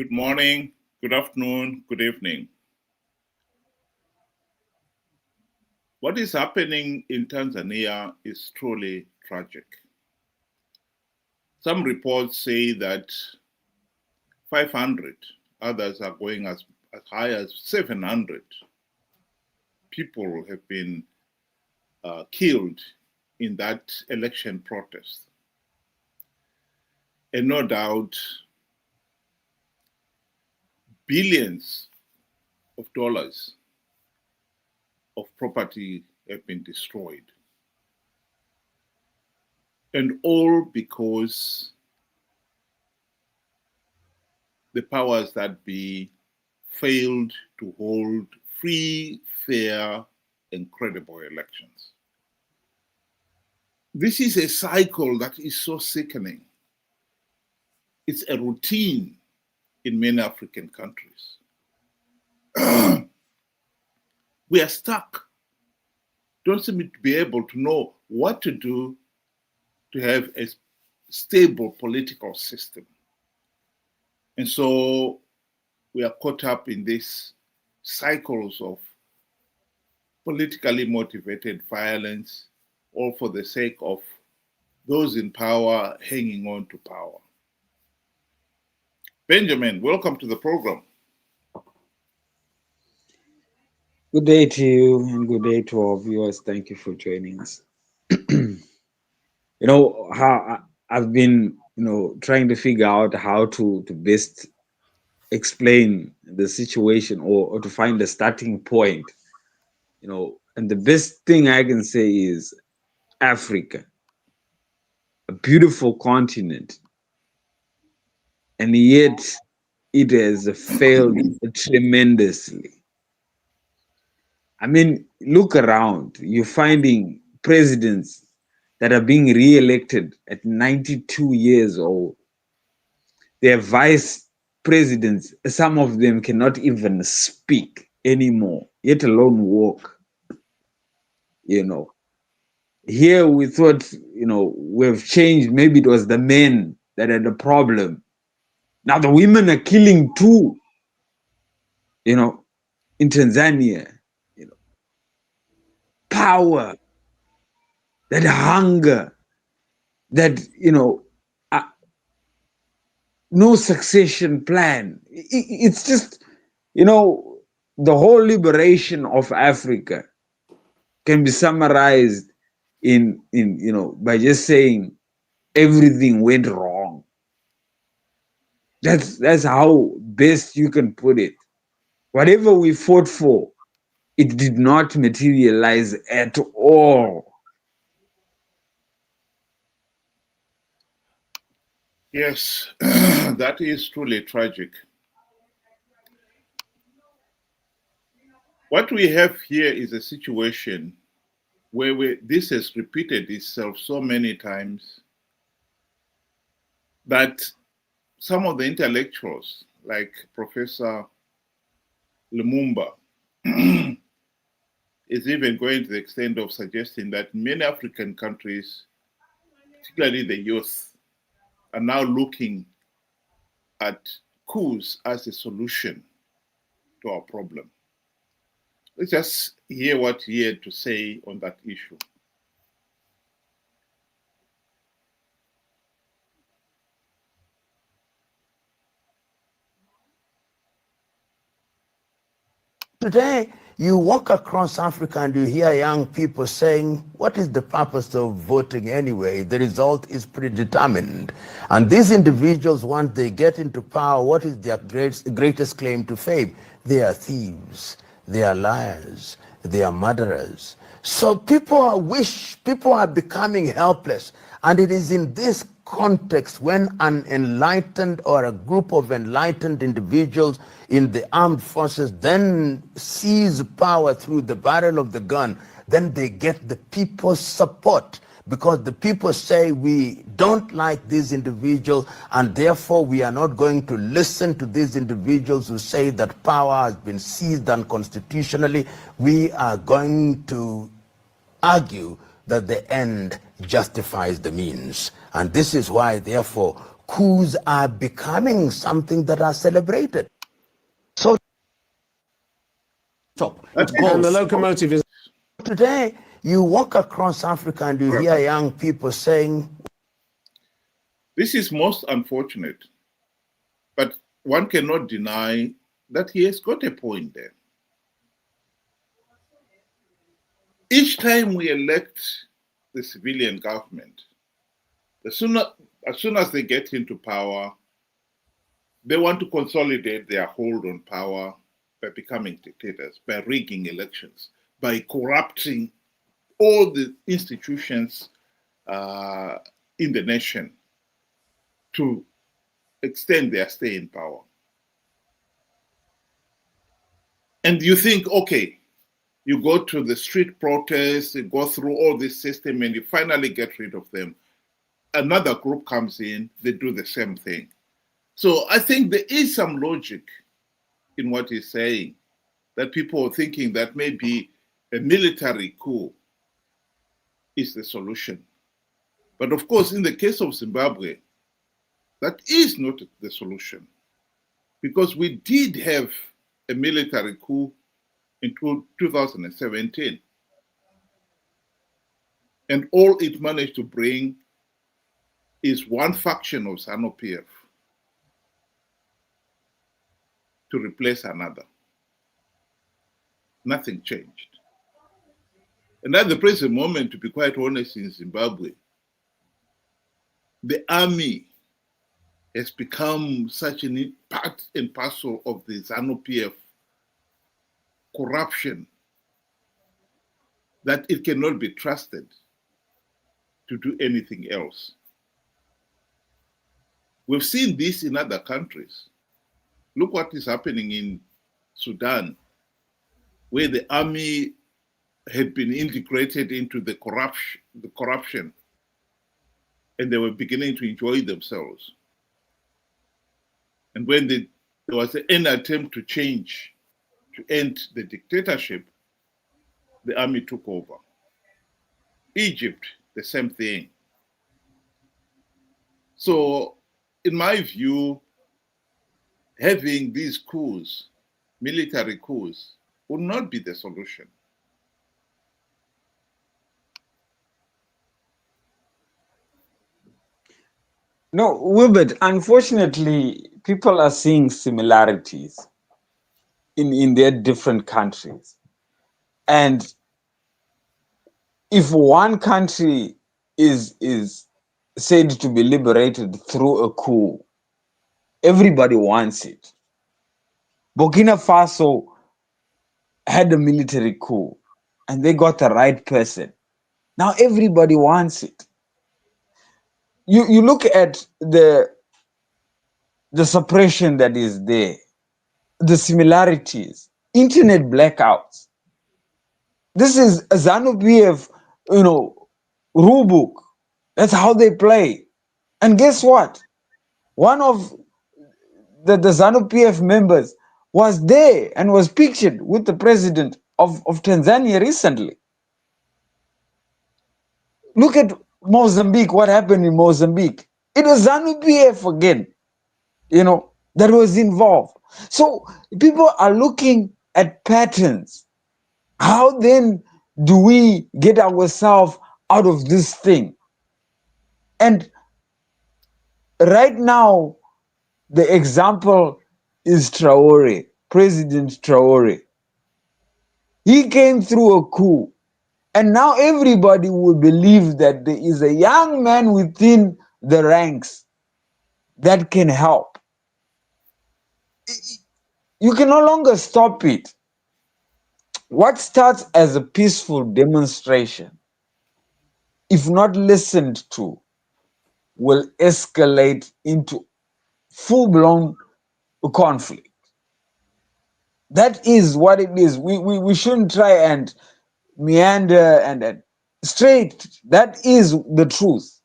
Good morning, good afternoon, good evening. What is happening in Tanzania is truly tragic. Some reports say that 500, others are going as high as 700 people have been killed in that election protest. And no doubt, billions of dollars of property have been destroyed. And all because the powers that be failed to hold free, fair, and credible elections. This is a cycle that is so sickening. It's a routine in many African countries. We are stuck. Don't seem to be able to know what to do to have a stable political system. And so we are caught up in these cycles of politically motivated violence, all for the sake of those in power hanging on to power. Benjamin, welcome to the program. Good day to you and good day to our viewers. Thank you for joining us. How I've been, trying to figure out how to best explain the situation or to find a starting point, and the best thing I can say is Africa, a beautiful continent, and yet it has failed tremendously. I mean, look around. You're finding presidents that are being re-elected at 92 years old. Their vice presidents, some of them cannot even speak anymore, yet alone walk. Here we thought, we've changed. Maybe it was the men that had the problem. Now the women are killing too, in Tanzania. Power, that hunger, that, no succession plan. It's just, the whole liberation of Africa can be summarized in by just saying everything went wrong. That's how best you can put it. Whatever we fought for, it did not materialize at all. Yes, that is truly tragic. What we have here is a situation where this has repeated itself so many times that some of the intellectuals, like Professor Lumumba, is even going to the extent of suggesting that many African countries, particularly the youth, are now looking at coups as a solution to our problem. Let's just hear what he had to say on that issue. Today, you walk across Africa and you hear young people saying, what is the purpose of voting anyway? The result is predetermined. And these individuals, once they get into power, what is their greatest claim to fame? They are thieves, they are liars, they are murderers. So people are becoming helpless. And it is in this context when an enlightened or a group of enlightened individuals in the armed forces then seize power through the barrel of the gun, then they get the people's support, because the people say we don't like these individuals and therefore we are not going to listen to these individuals who say that power has been seized unconstitutionally. We are going to argue that the end justifies the means. And this is why, therefore, coups are becoming something that are celebrated. So And the locomotive is today, you walk across Africa and you hear young people saying, this is most unfortunate, but one cannot deny that he has got a point there. Each time we elect the civilian government, as soon as they get into power, they want to consolidate their hold on power by becoming dictators, by rigging elections, by corrupting all the institutions in the nation to extend their stay in power. And you think, okay, you go to the street protests, you go through all this system, and you finally get rid of them. Another group comes in, they do the same thing. So I think there is some logic in what he's saying, that people are thinking that maybe a military coup is the solution. But of course, in the case of Zimbabwe, that is not the solution, because we did have a military coup in 2017. And all it managed to bring is one faction of ZANU-PF to replace another. Nothing changed. And at the present moment, to be quite honest, in Zimbabwe, the army has become such an part and parcel of the ZANU-PF corruption that it cannot be trusted to do anything else. We've seen this in other countries. Look what is happening in Sudan, where the army had been integrated into the corruption, and they were beginning to enjoy themselves. And when there was an attempt to change, to end the dictatorship, the army took over. Egypt, the same thing. So, in my view, having these coups, military coups, would not be the solution. No, Wilbert, unfortunately, people are seeing similarities in their different countries. And if one country is said to be liberated through a coup, everybody wants it. Burkina Faso had a military coup and they got the right person. Now everybody wants it. You look at the suppression that is there, the similarities, internet blackouts. This is a ZANU-PF, rule book. That's how they play. And guess what? One of the ZANU-PF members was there and was pictured with the president of Tanzania recently. Look at Mozambique, what happened in Mozambique. It was ZANU-PF again, that was involved. So people are looking at patterns. How then do we get ourselves out of this thing? And right now, the example is Traore, President Traore. He came through a coup. And now everybody will believe that there is a young man within the ranks that can help. You can no longer stop it. What starts as a peaceful demonstration, if not listened to, will escalate into full-blown conflict. That is what it is. We shouldn't try and meander and straight. That is the truth.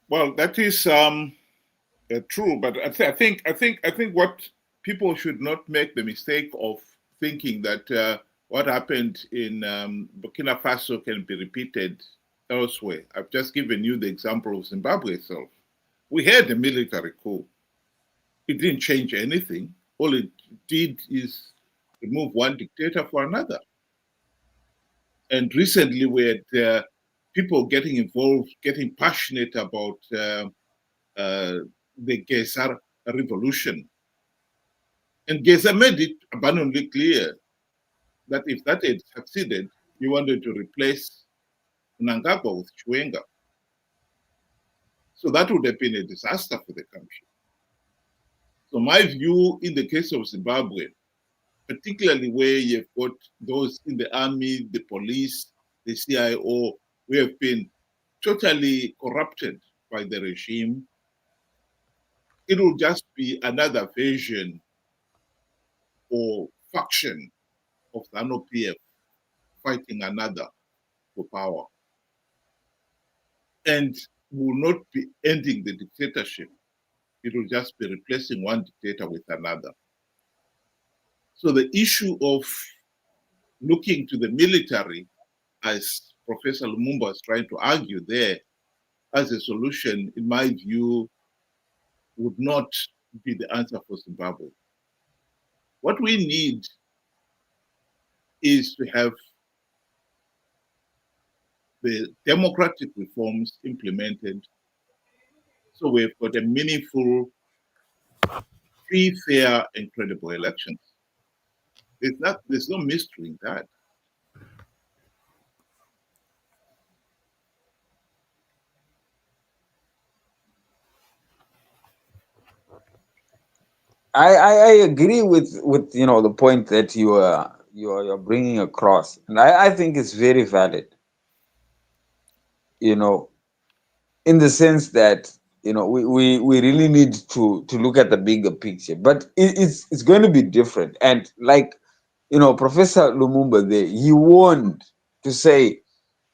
Well, that is true, but I think what people should not make the mistake of thinking that what happened in Burkina Faso can be repeated elsewhere. I've just given you the example of Zimbabwe itself. We had a military coup. It didn't change anything. All it did is remove one dictator for another. And recently we had people getting involved, getting passionate about the Geza revolution. And Geza made it abundantly clear that if that had succeeded, he wanted to replace Mnangagwa with Chiwenga. So that would have been a disaster for the country. So my view in the case of Zimbabwe, particularly where you've got those in the army, the police, the CIO, who have been totally corrupted by the regime, it will just be another version or faction of the ZANU-PF fighting another for power. And will not be ending the dictatorship. It will just be replacing one dictator with another. So the issue of looking to the military, as Professor Lumumba is trying to argue there, as a solution, in my view, would not be the answer for Zimbabwe. What we need is to have the democratic reforms implemented so we've got a meaningful, free, fair, and credible elections. There's no mystery in that. I agree with the point that you're bringing across, and I think it's very valid. In the sense that we really need to look at the bigger picture, but it's going to be different. And like Professor Lumumba there, he warned to say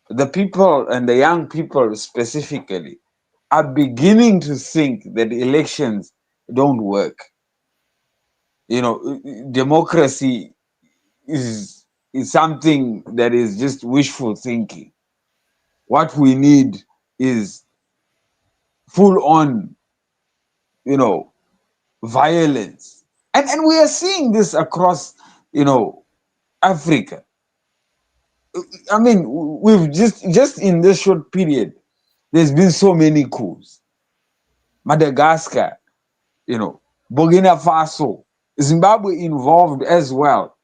the people and the young people specifically are beginning to think that elections don't work. Democracy is something that is just wishful thinking. What we need is full on, violence. And we are seeing this across, Africa. I mean, we've just in this short period, there's been so many coups. Madagascar, Burkina Faso, Zimbabwe involved as well.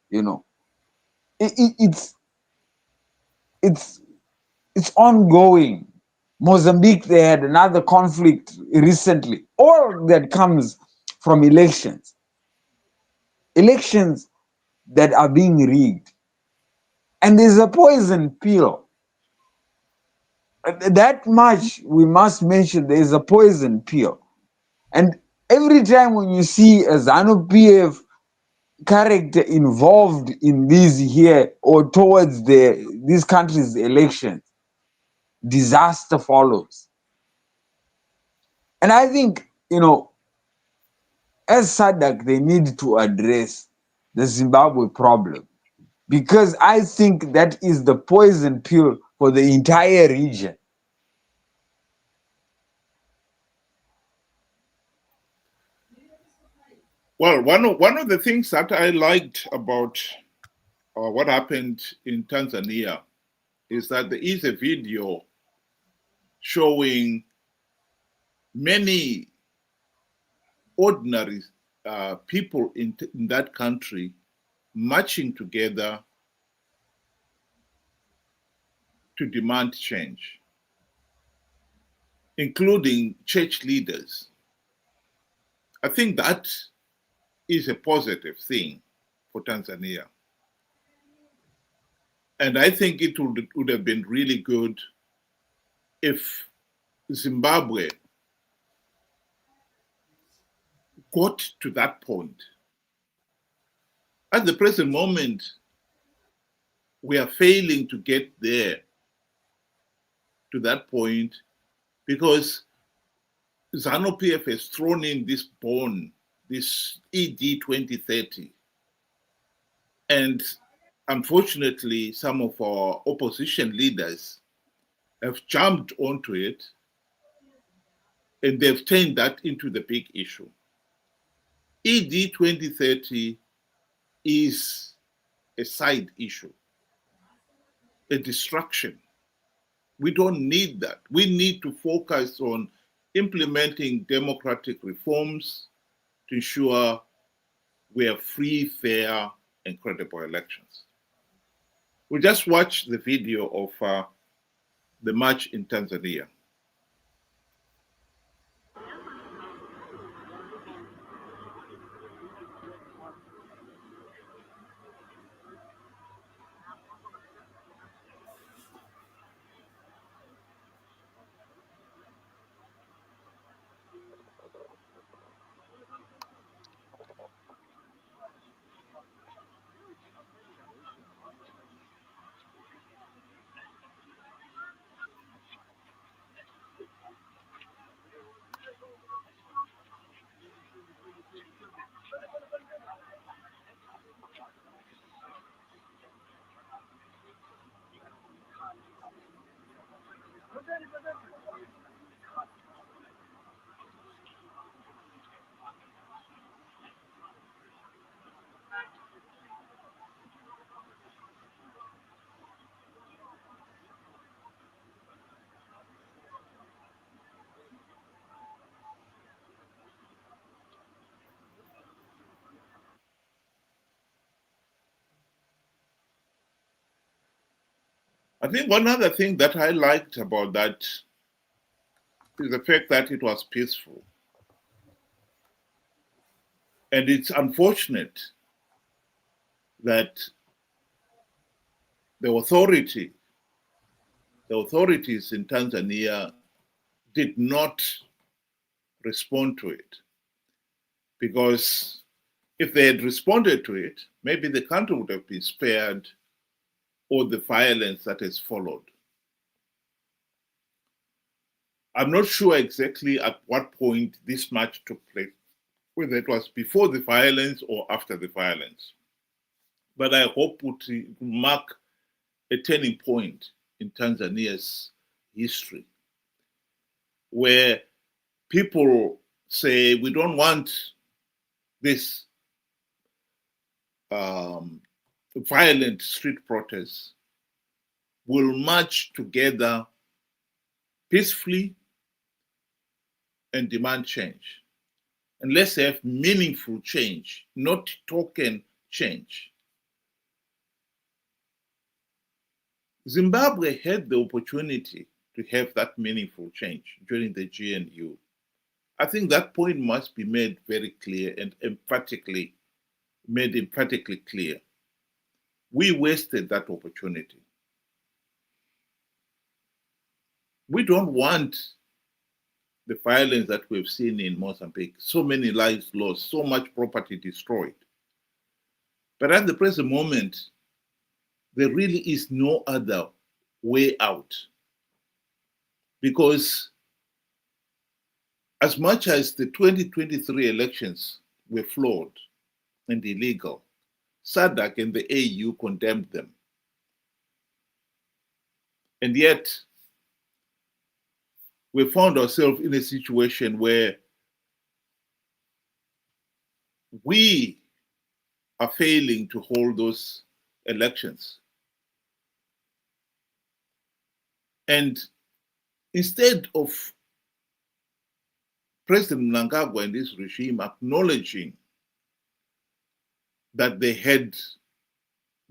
It's ongoing. Mozambique, they had another conflict recently. All that comes from elections that are being rigged. And there's a poison pill. That much we must mention, there is a poison pill. And every time when you see a ZANU-PF character involved in these here or towards these countries' elections, disaster follows. And I think, as SADC, they need to address the Zimbabwe problem, because I think that is the poison pill for the entire region. Well, one of the things that I liked about what happened in Tanzania is that there is a video showing many ordinary people in that country marching together to demand change, including church leaders. I think that is a positive thing for Tanzania. And I think it would have been really good if Zimbabwe got to that point. At the present moment, we are failing to get there, to that point, because ZANU-PF has thrown in this bone, this ED 2030. And unfortunately, some of our opposition leaders have jumped onto it, and they've turned that into the big issue. ED 2030 is a side issue, a distraction. We don't need that. We need to focus on implementing democratic reforms to ensure we have free, fair, and credible elections. We just watched the video of the march in Tanzania. I think one other thing that I liked about that is the fact that it was peaceful. And it's unfortunate that the authorities in Tanzania did not respond to it. Because if they had responded to it, maybe the country would have been spared all the violence that has followed. I'm not sure exactly at what point this march took place, whether it was before the violence or after the violence. But I hope it will mark a turning point in Tanzania's history, where people say we don't want this violent street protests. We'll march together peacefully and demand change. And let's have meaningful change, not token change. Zimbabwe had the opportunity to have that meaningful change during the GNU. I think that point must be made very clear and emphatically clear. We wasted that opportunity. We don't want the violence that we've seen in Mozambique, so many lives lost, so much property destroyed. But at the present moment, there really is no other way out. Because as much as the 2023 elections were flawed and illegal, SADC and the AU condemned them. And yet, we found ourselves in a situation where we are failing to hold those elections. And instead of President Mnangagwa and his regime acknowledging that the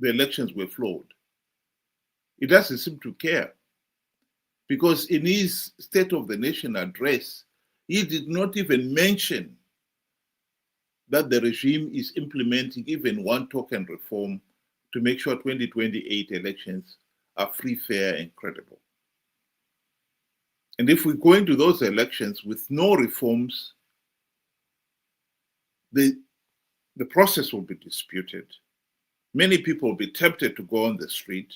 elections were flawed, he doesn't seem to care. Because in his State of the Nation address, he did not even mention that the regime is implementing even one token reform to make sure 2028 elections are free, fair, and credible. And if we go into those elections with no reforms, the process will be disputed. Many people will be tempted to go on the street,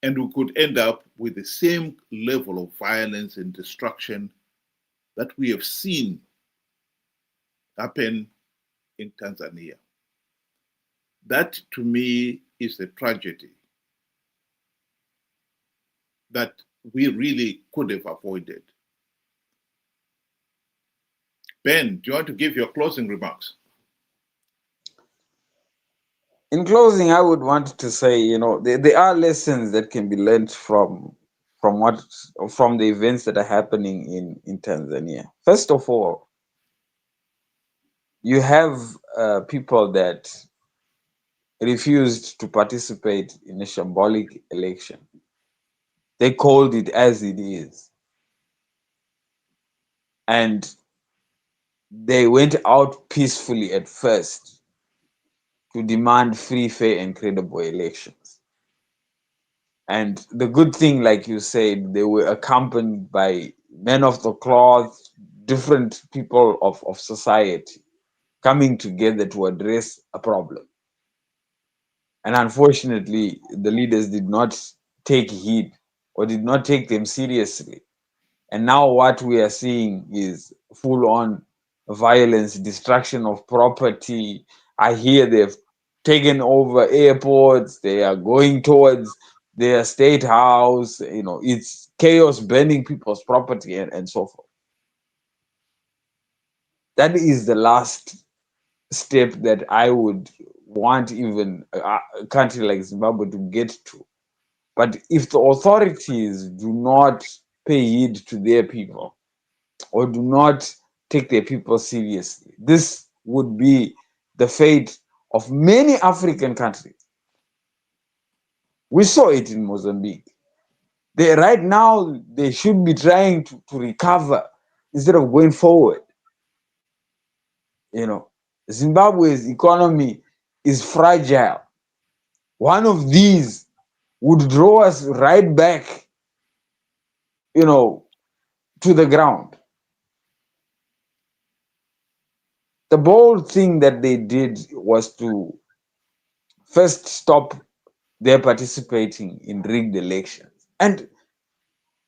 and we could end up with the same level of violence and destruction that we have seen happen in Tanzania. That to me is a tragedy that we really could have avoided. Ben, do you want to give your closing remarks? In closing, I would want to say, there are lessons that can be learned from the events that are happening in Tanzania. First of all, you have people that refused to participate in a shambolic election. They called it as it is. And they went out peacefully at first to demand free, fair, and credible elections. And the good thing, like you said, they were accompanied by men of the cloth, different people of society coming together to address a problem. And unfortunately, the leaders did not take heed or did not take them seriously. And now what we are seeing is full-on violence, destruction of property. I hear they've taken over airports. They are going towards their state house. It's chaos, burning people's property and so forth. That is the last step that I would want even a country like Zimbabwe to get to. But if the authorities do not pay heed to their people or do not take their people seriously, this would be the fate of many African countries. We saw it in Mozambique. Right now, they should be trying to recover instead of going forward. Zimbabwe's economy is fragile. One of these would draw us right back, to the ground. The bold thing that they did was to first stop their participating in rigged elections. And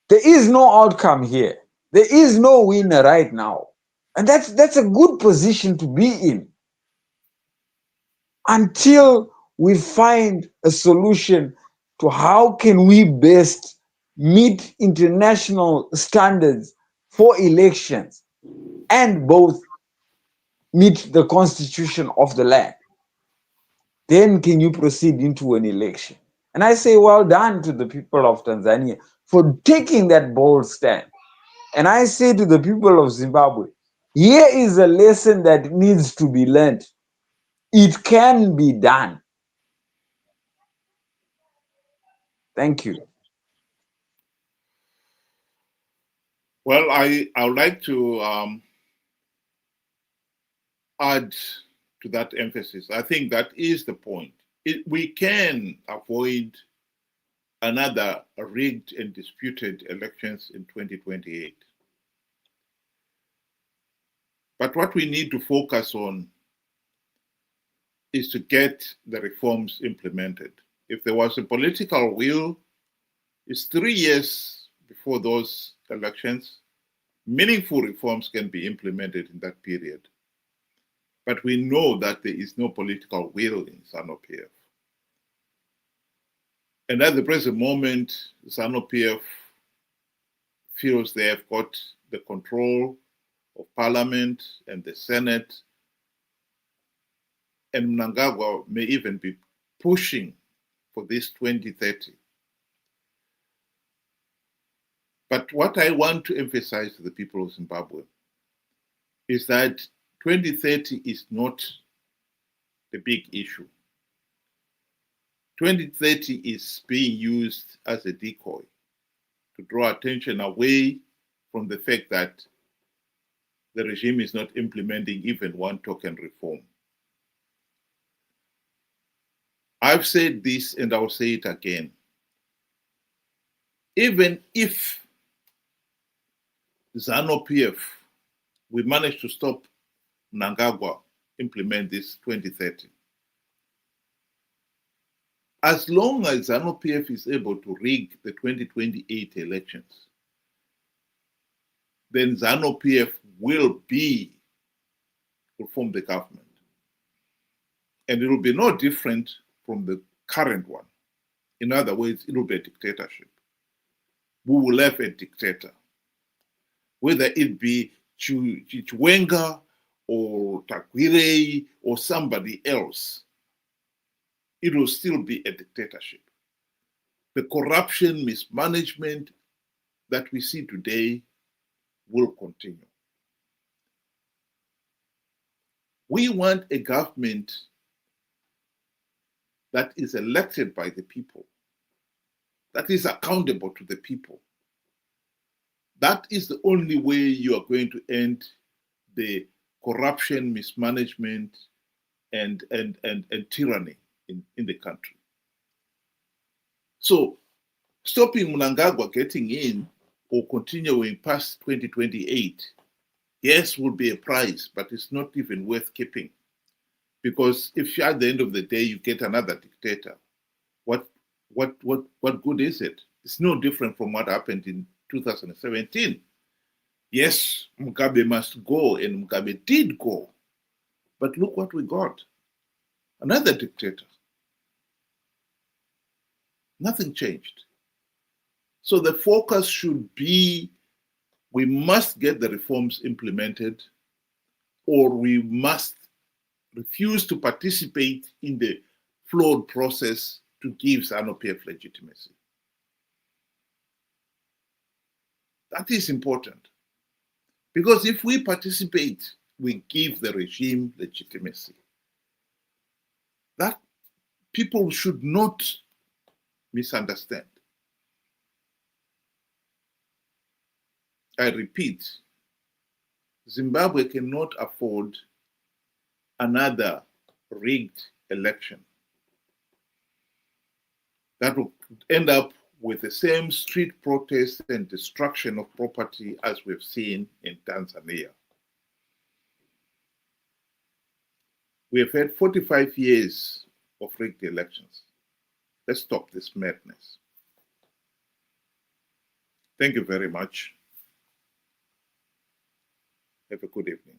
there is no outcome here. There is no winner right now. And that's a good position to be in until we find a solution to how can we best meet international standards for elections and both meet the constitution of the land. Then can you proceed into an election? And I say well done to the people of Tanzania for taking that bold stand. And I say to the people of Zimbabwe, here is a lesson that needs to be learned. It can be done. Thank you. Well, I would like to add to that emphasis. I think that is the point. We can avoid another rigged and disputed elections in 2028. But what we need to focus on is to get the reforms implemented. If there was a political will, it's 3 years before those elections. Meaningful reforms can be implemented in that period. But we know that there is no political will in ZANU-PF. And at the present moment, ZANU-PF feels they have got the control of Parliament and the Senate, and Mnangagwa may even be pushing for this 2030. But what I want to emphasize to the people of Zimbabwe is that 2030 is not the big issue. 2030 is being used as a decoy to draw attention away from the fact that the regime is not implementing even one token reform. I've said this and I'll say it again. Even if ZANU-PF, we manage to stop Mnangagwa implement this 2030, as long as ZANU-PF is able to rig the 2028 elections, then ZANU-PF will form the government. And it will be no different from the current one. In other words, it will be a dictatorship. We will have a dictator, whether it be Chiwenga or Takwirei or somebody else. It will still be a dictatorship. The corruption, mismanagement that we see today will continue. We want a government that is elected by the people, that is accountable to the people. That is the only way you are going to end the corruption, mismanagement, and tyranny in the country. So stopping Mnangagwa getting in or continuing past 2028, yes, will be a prize, but it's not even worth keeping. Because if at the end of the day you get another dictator, what good is it? It's no different from what happened in 2017. Yes, Mugabe must go, and Mugabe did go. But look what we got. Another dictator. Nothing changed. So the focus should be, we must get the reforms implemented, or we must refuse to participate in the flawed process to give ZANU-PF legitimacy. That is important. Because if we participate, we give the regime legitimacy. That people should not misunderstand. I repeat, Zimbabwe cannot afford another rigged election that will end up with the same street protests and destruction of property as we've seen in Tanzania. We have had 45 years of rigged elections. Let's stop this madness. Thank you very much. Have a good evening.